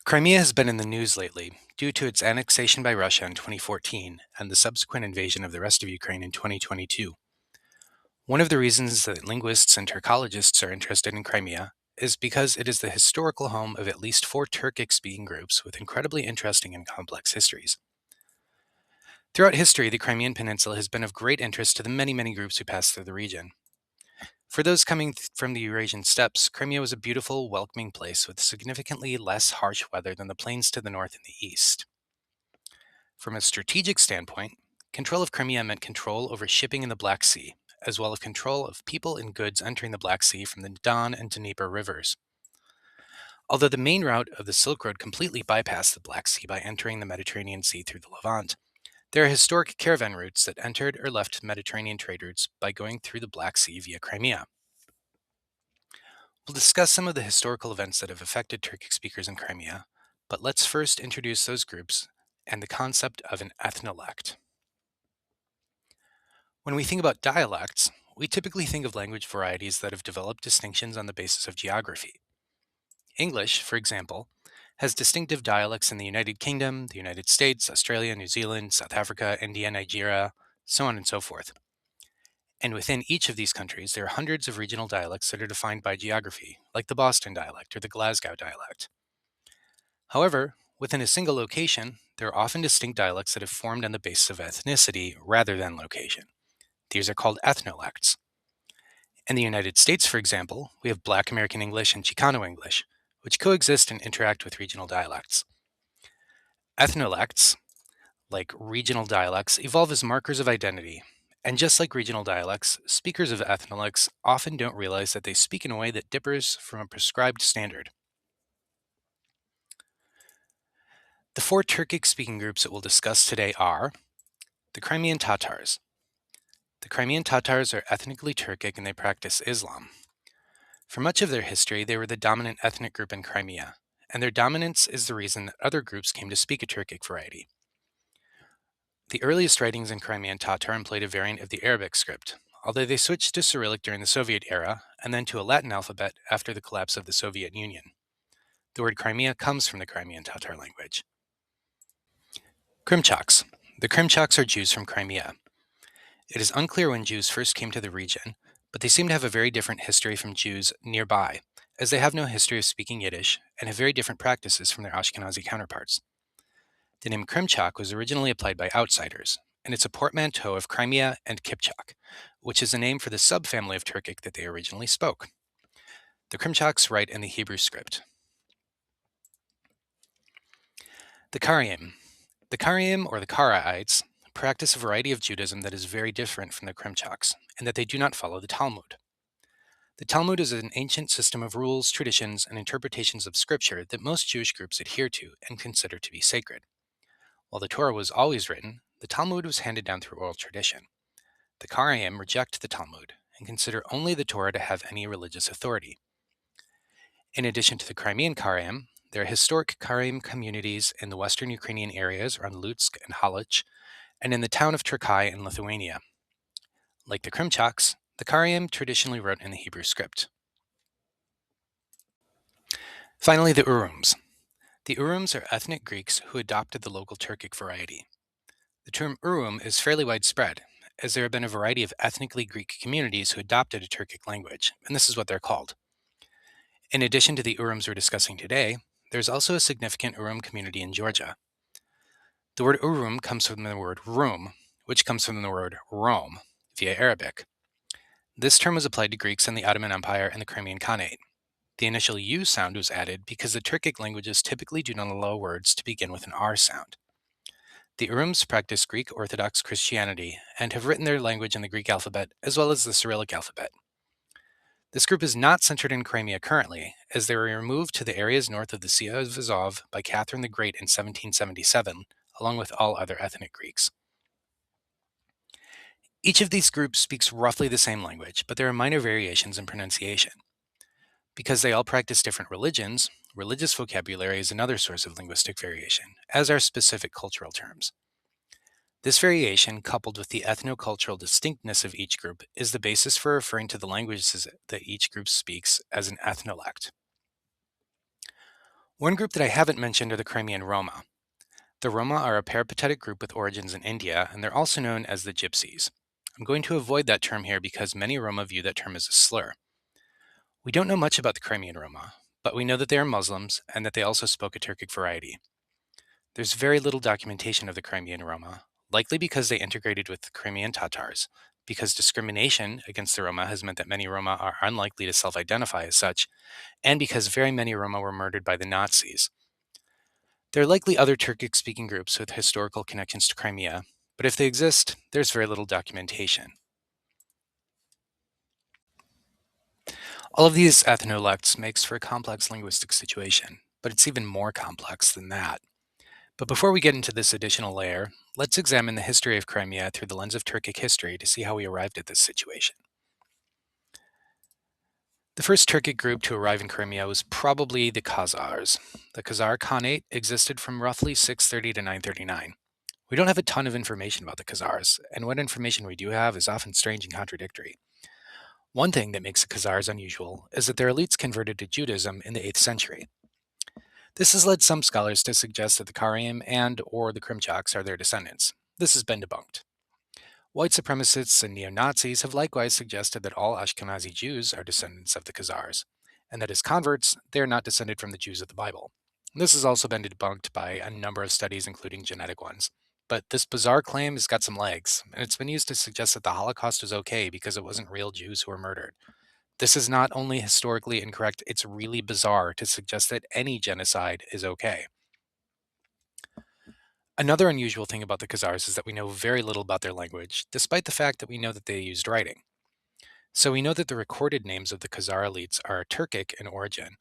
Crimea has been in the news lately due to its annexation by Russia in 2014 and the subsequent invasion of the rest of Ukraine in 2022. One of the reasons that linguists and Turkologists are interested in Crimea is because it is the historical home of at least four Turkic-speaking groups with incredibly interesting and complex histories. Throughout history, the Crimean Peninsula has been of great interest to the many groups who pass through the region. For those coming from the Eurasian steppes, Crimea was a beautiful, welcoming place with significantly less harsh weather than the plains to the north and the east. From a strategic standpoint, control of Crimea meant control over shipping in the Black Sea, as well as control of people and goods entering the Black Sea from the Don and Dnieper rivers. Although the main route of the Silk Road completely bypassed the Black Sea by entering the Mediterranean Sea through the Levant, there are historic caravan routes that entered or left Mediterranean trade routes by going through the Black Sea via Crimea. We'll discuss some of the historical events that have affected Turkic speakers in Crimea, but let's first introduce those groups and the concept of an ethnolect. When we think about dialects, we typically think of language varieties that have developed distinctions on the basis of geography. English, for example, has distinctive dialects in the United Kingdom, the United States, Australia, New Zealand, South Africa, India, Nigeria, so on and so forth. And within each of these countries, there are hundreds of regional dialects that are defined by geography, like the Boston dialect or the Glasgow dialect. However, within a single location, there are often distinct dialects that have formed on the basis of ethnicity rather than location. These are called ethnolects. In the United States, for example, we have Black American English and Chicano English, which coexist and interact with regional dialects. Ethnolects, like regional dialects, evolve as markers of identity. And just like regional dialects, speakers of ethnolects often don't realize that they speak in a way that differs from a prescribed standard. The four Turkic-speaking groups that we'll discuss today are the Crimean Tatars. The Crimean Tatars are ethnically Turkic and they practice Islam. For much of their history, they were the dominant ethnic group in Crimea, and their dominance is the reason that other groups came to speak a Turkic variety. The earliest writings in Crimean Tatar employed a variant of the Arabic script, although they switched to Cyrillic during the Soviet era and then to a Latin alphabet after the collapse of the Soviet Union. The word Crimea comes from the Crimean Tatar language. Krimchaks. The Krimchaks are Jews from Crimea. It is unclear when Jews first came to the region, but they seem to have a very different history from Jews nearby, as they have no history of speaking Yiddish and have very different practices from their Ashkenazi counterparts. The name Krimchak was originally applied by outsiders, and it's a portmanteau of Crimea and Kipchak, which is a name for the subfamily of Turkic that they originally spoke. The Krimchaks write in the Hebrew script. The Karaim. The Karaim, or the Karaites, practice a variety of Judaism that is very different from the Krimchaks, in that they do not follow the Talmud. The Talmud is an ancient system of rules, traditions, and interpretations of Scripture that most Jewish groups adhere to and consider to be sacred. While the Torah was always written, the Talmud was handed down through oral tradition. The Karaim reject the Talmud and consider only the Torah to have any religious authority. In addition to the Crimean Karaim, there are historic Karaim communities in the western Ukrainian areas around Lutsk and Halych, and in the town of Turkey in Lithuania. Like the Krimchaks, the Karaim traditionally wrote in the Hebrew script. Finally, the Urums. The Urums are ethnic Greeks who adopted the local Turkic variety. The term Urum is fairly widespread, as there have been a variety of ethnically Greek communities who adopted a Turkic language, and this is what they're called. In addition to the Urums we're discussing today, there's also a significant Urum community in Georgia. The word Urum comes from the word Rum, which comes from the word Rome, via Arabic. This term was applied to Greeks in the Ottoman Empire and the Crimean Khanate. The initial U sound was added because the Turkic languages typically do not allow words to begin with an R sound. The Urums practice Greek Orthodox Christianity and have written their language in the Greek alphabet as well as the Cyrillic alphabet. This group is not centered in Crimea currently, as they were removed to the areas north of the Sea of Azov by Catherine the Great in 1777, along with all other ethnic Greeks. Each of these groups speaks roughly the same language, but there are minor variations in pronunciation. Because they all practice different religions, religious vocabulary is another source of linguistic variation, as are specific cultural terms. This variation, coupled with the ethno-cultural distinctness of each group, is the basis for referring to the languages that each group speaks as an ethnolect. One group that I haven't mentioned are the Crimean Roma. The Roma are a peripatetic group with origins in India, and they're also known as the Gypsies. I'm going to avoid that term here because many Roma view that term as a slur. We don't know much about the Crimean Roma, but we know that they are Muslims and that they also spoke a Turkic variety. There's very little documentation of the Crimean Roma, likely because they integrated with the Crimean Tatars, because discrimination against the Roma has meant that many Roma are unlikely to self-identify as such, and because very many Roma were murdered by the Nazis. There are likely other Turkic-speaking groups with historical connections to Crimea, but if they exist, there's very little documentation. All of these ethnolects makes for a complex linguistic situation, but it's even more complex than that. But before we get into this additional layer, let's examine the history of Crimea through the lens of Turkic history to see how we arrived at this situation. The first Turkic group to arrive in Crimea was probably the Khazars. The Khazar Khanate existed from roughly 630 to 939. We don't have a ton of information about the Khazars, and what information we do have is often strange and contradictory. One thing that makes the Khazars unusual is that their elites converted to Judaism in the 8th century. This has led some scholars to suggest that the Karaim and or the Krimchaks are their descendants. This has been debunked. White supremacists and neo-Nazis have likewise suggested that all Ashkenazi Jews are descendants of the Khazars, and that as converts, they are not descended from the Jews of the Bible. This has also been debunked by a number of studies, including genetic ones. But this bizarre claim has got some legs, and it's been used to suggest that the Holocaust was okay because it wasn't real Jews who were murdered. This is not only historically incorrect, it's really bizarre to suggest that any genocide is okay. Another unusual thing about the Khazars is that we know very little about their language, despite the fact that we know that they used writing. So we know that the recorded names of the Khazar elites are Turkic in origin,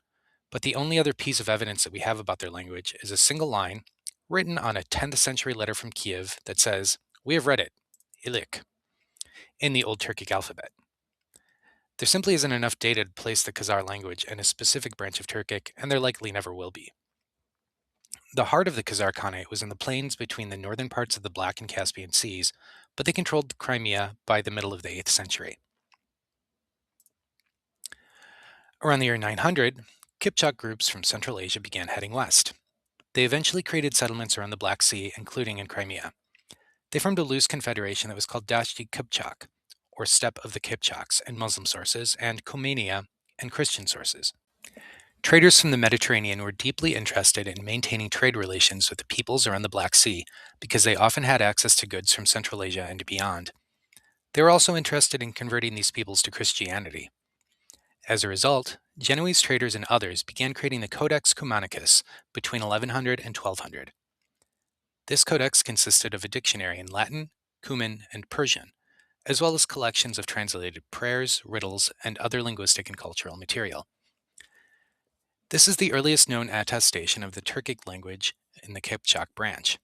but the only other piece of evidence that we have about their language is a single line written on a 10th century letter from Kiev that says, "We have read it, ilik," in the Old Turkic alphabet. There simply isn't enough data to place the Khazar language in a specific branch of Turkic, and there likely never will be. The heart of the Khazar Khanate was in the plains between the northern parts of the Black and Caspian Seas, but they controlled Crimea by the middle of the 8th century. Around the year 900, Kipchak groups from Central Asia began heading west. They eventually created settlements around the Black Sea, including in Crimea. They formed a loose confederation that was called Dashti Kipchak, or Steppe of the Kipchaks in Muslim sources, and Komania in Christian sources. Traders from the Mediterranean were deeply interested in maintaining trade relations with the peoples around the Black Sea because they often had access to goods from Central Asia and beyond. They were also interested in converting these peoples to Christianity. As a result, Genoese traders and others began creating the Codex Cumanicus between 1100 and 1200. This codex consisted of a dictionary in Latin, Cuman, and Persian, as well as collections of translated prayers, riddles, and other linguistic and cultural material. This is the earliest known attestation of the Turkic language in the Kipchak branch.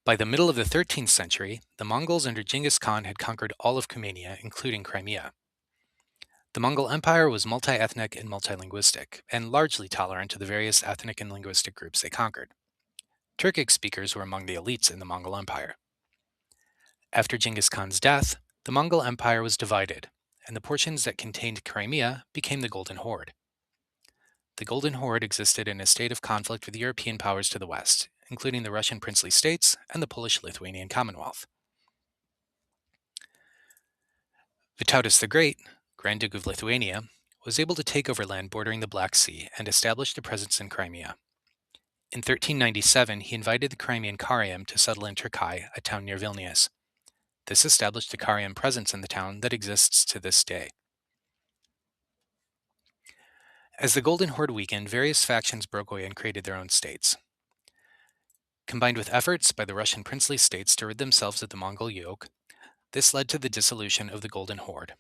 By the middle of the 13th century, the Mongols under Genghis Khan had conquered all of Cumania, including Crimea. The Mongol Empire was multi-ethnic and multilinguistic, and largely tolerant to the various ethnic and linguistic groups they conquered. Turkic speakers were among the elites in the Mongol Empire. After Genghis Khan's death, the Mongol Empire was divided, and the portions that contained Crimea became the Golden Horde. The Golden Horde existed in a state of conflict with European powers to the west, including the Russian princely states and the Polish-Lithuanian Commonwealth. Vytautas the Great, Grand Duke of Lithuania, was able to take over land bordering the Black Sea and established a presence in Crimea. In 1397, he invited the Crimean Karaim to settle in Turkey, a town near Vilnius. This established a Karaim presence in the town that exists to this day. As the Golden Horde weakened, various factions broke away and created their own states. Combined with efforts by the Russian princely states to rid themselves of the Mongol yoke, this led to the dissolution of the Golden Horde.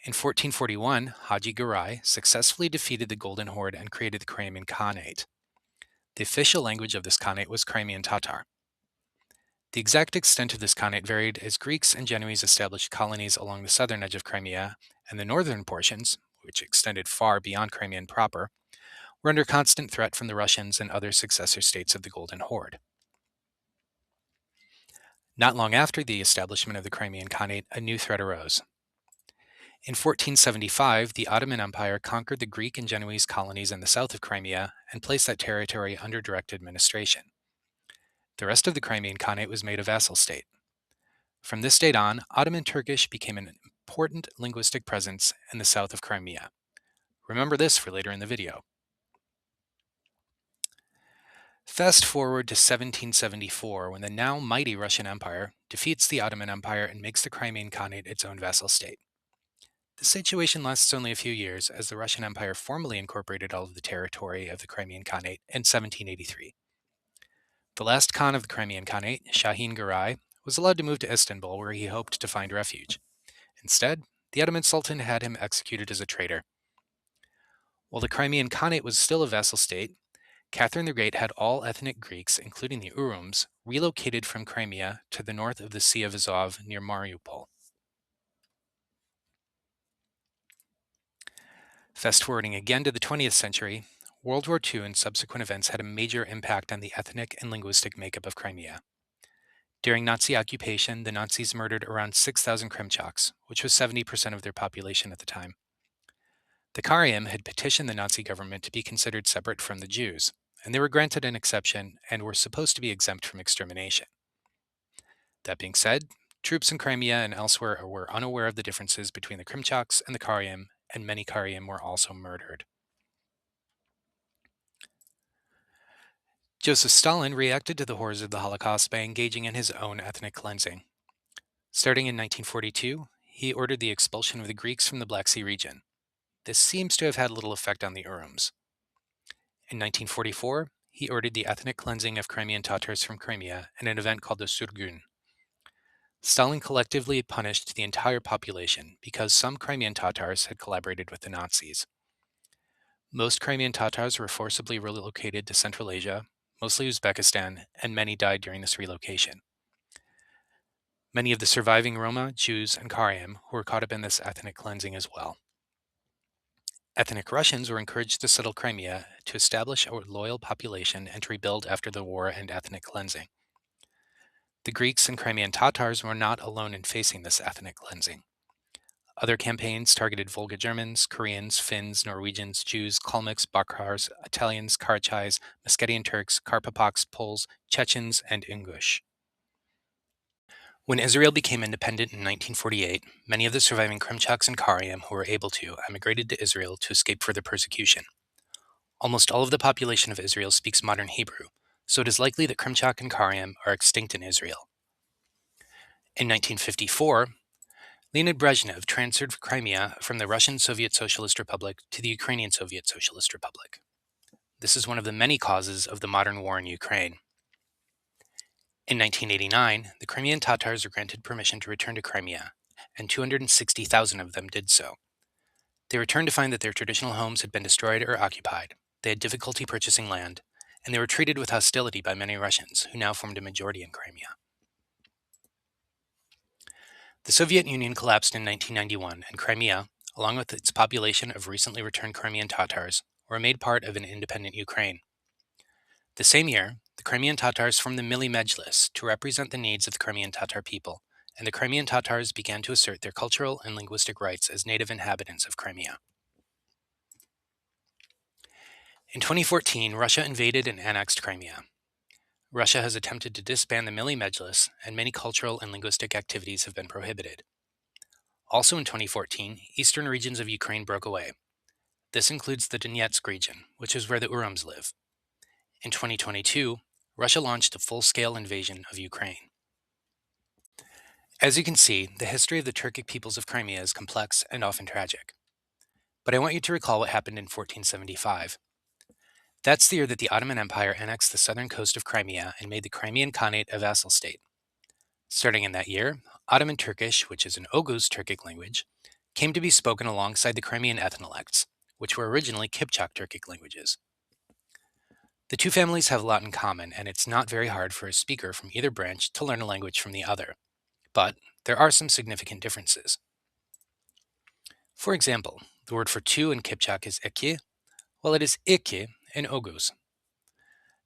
In 1441, Haji Garai successfully defeated the Golden Horde and created the Crimean Khanate. The official language of this Khanate was Crimean Tatar. The exact extent of this Khanate varied as Greeks and Genoese established colonies along the southern edge of Crimea, and the northern portions, which extended far beyond Crimea proper, were under constant threat from the Russians and other successor states of the Golden Horde. Not long after the establishment of the Crimean Khanate, a new threat arose. In 1475, the Ottoman Empire conquered the Greek and Genoese colonies in the south of Crimea and placed that territory under direct administration. The rest of the Crimean Khanate was made a vassal state. From this date on, Ottoman Turkish became an important linguistic presence in the south of Crimea. Remember this for later in the video. Fast forward to 1774, when the now mighty Russian Empire defeats the Ottoman Empire and makes the Crimean Khanate its own vassal state. The situation lasts only a few years, as the Russian Empire formally incorporated all of the territory of the Crimean Khanate in 1783. The last Khan of the Crimean Khanate, Shahin Garay, was allowed to move to Istanbul, where he hoped to find refuge. Instead, the Ottoman Sultan had him executed as a traitor. While the Crimean Khanate was still a vassal state, Catherine the Great had all ethnic Greeks, including the Urums, relocated from Crimea to the north of the Sea of Azov near Mariupol. Fast forwarding again to the 20th century, World War II and subsequent events had a major impact on the ethnic and linguistic makeup of Crimea. During Nazi occupation, the Nazis murdered around 6,000 Krimchaks, which was 70% of their population at the time. The Karaim had petitioned the Nazi government to be considered separate from the Jews, and they were granted an exception and were supposed to be exempt from extermination. That being said, troops in Crimea and elsewhere were unaware of the differences between the Krimchaks and the Karaim, and many Karaim were also murdered. Joseph Stalin reacted to the horrors of the Holocaust by engaging in his own ethnic cleansing. Starting in 1942, he ordered the expulsion of the Greeks from the Black Sea region. This seems to have had little effect on the Urums. In 1944, he ordered the ethnic cleansing of Crimean Tatars from Crimea in an event called the Surgun. Stalin collectively punished the entire population because some Crimean Tatars had collaborated with the Nazis. Most Crimean Tatars were forcibly relocated to Central Asia, mostly Uzbekistan, and many died during this relocation. Many of the surviving Roma, Jews, and Karaim were caught up in this ethnic cleansing as well. Ethnic Russians were encouraged to settle Crimea to establish a loyal population and to rebuild after the war and ethnic cleansing. The Greeks and Crimean Tatars were not alone in facing this ethnic cleansing. Other campaigns targeted Volga Germans, Koreans, Finns, Norwegians, Jews, Kalmyks, Bakhars, Italians, Karachais, Muscovite Turks, Karpapaks, Poles, Chechens, and Ingush. When Israel became independent in 1948, many of the surviving Krimchaks and Karaim who were able to emigrated to Israel to escape further persecution. Almost all of the population of Israel speaks modern Hebrew, so it is likely that Krimchak and Karaim are extinct in Israel. In 1954, Leonid Brezhnev transferred Crimea from the Russian Soviet Socialist Republic to the Ukrainian Soviet Socialist Republic. This is one of the many causes of the modern war in Ukraine. In 1989, the Crimean Tatars were granted permission to return to Crimea, and 260,000 of them did so. They returned to find that their traditional homes had been destroyed or occupied, they had difficulty purchasing land, and they were treated with hostility by many Russians, who now formed a majority in Crimea. The Soviet Union collapsed in 1991, and Crimea, along with its population of recently returned Crimean Tatars, were made part of an independent Ukraine. The same year, the Crimean Tatars formed the Milli Mejlis to represent the needs of the Crimean Tatar people, and the Crimean Tatars began to assert their cultural and linguistic rights as native inhabitants of Crimea. In 2014, Russia invaded and annexed Crimea. Russia has attempted to disband the Milli Mejlis, and many cultural and linguistic activities have been prohibited. Also in 2014, eastern regions of Ukraine broke away. This includes the Donetsk region, which is where the Urums live. In 2022, Russia launched a full-scale invasion of Ukraine. As you can see, the history of the Turkic peoples of Crimea is complex and often tragic. But I want you to recall what happened in 1475. That's the year that the Ottoman Empire annexed the southern coast of Crimea and made the Crimean Khanate a vassal state. Starting in that year, Ottoman Turkish, which is an Oghuz Turkic language, came to be spoken alongside the Crimean ethnolects, which were originally Kipchak Turkic languages. The two families have a lot in common, and it's not very hard for a speaker from either branch to learn a language from the other. But there are some significant differences. For example, the word for two in Kipchak is iki, while it is iki in Oghuz.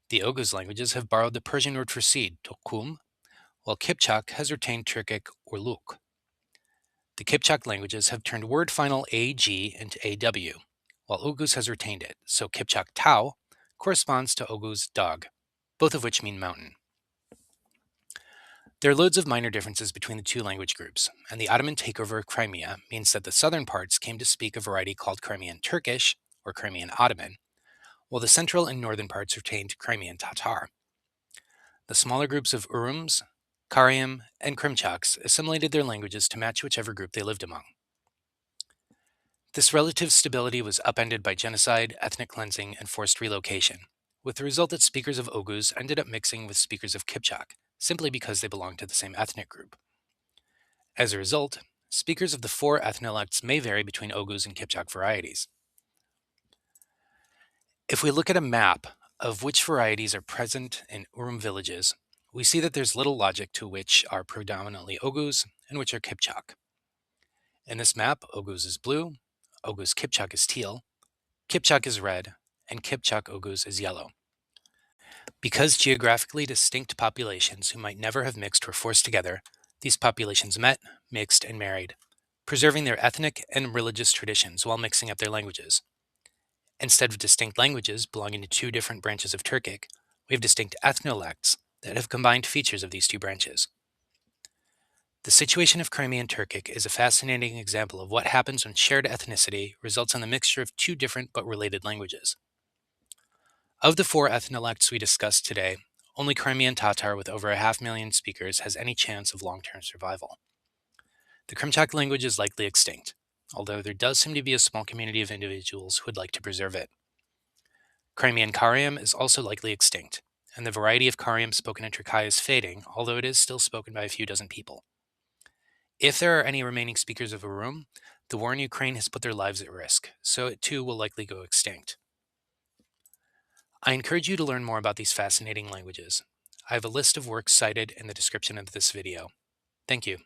The Oghuz languages have borrowed the Persian word for seed, tokum, while Kipchak has retained Turkic urluk. The Kipchak languages have turned word final AG into AW, while Oghuz has retained it, so Kipchak Tau corresponds to Oghuz dog, both of which mean mountain. There are loads of minor differences between the two language groups, and the Ottoman takeover of Crimea means that the southern parts came to speak a variety called Crimean Turkish, or Crimean Ottoman, while the central and northern parts retained Crimean Tatar. The smaller groups of Urums, Karaim, and Krymchaks assimilated their languages to match whichever group they lived among. This relative stability was upended by genocide, ethnic cleansing, and forced relocation, with the result that speakers of Oghuz ended up mixing with speakers of Kipchak, simply because they belonged to the same ethnic group. As a result, speakers of the four ethnolects may vary between Oghuz and Kipchak varieties. If we look at a map of which varieties are present in Urum villages, we see that there's little logic to which are predominantly Oghuz and which are Kipchak. In this map, Oghuz is blue, Oghuz Kipchak is teal, Kipchak is red, and Kipchak Oghuz is yellow. Because geographically distinct populations who might never have mixed were forced together, these populations met, mixed, and married, preserving their ethnic and religious traditions while mixing up their languages. Instead of distinct languages belonging to two different branches of Turkic, we have distinct ethnolects that have combined features of these two branches. The situation of Crimean Turkic is a fascinating example of what happens when shared ethnicity results in the mixture of two different but related languages. Of the four ethnolects we discussed today, only Crimean Tatar with over 500,000 speakers has any chance of long-term survival. The Krimchak language is likely extinct, although there does seem to be a small community of individuals who would like to preserve it. Crimean Karaim is also likely extinct, and the variety of Karaim spoken in Turkey is fading, although it is still spoken by a few dozen people. If there are any remaining speakers of Urum, the war in Ukraine has put their lives at risk, so it too will likely go extinct. I encourage you to learn more about these fascinating languages. I have a list of works cited in the description of this video. Thank you.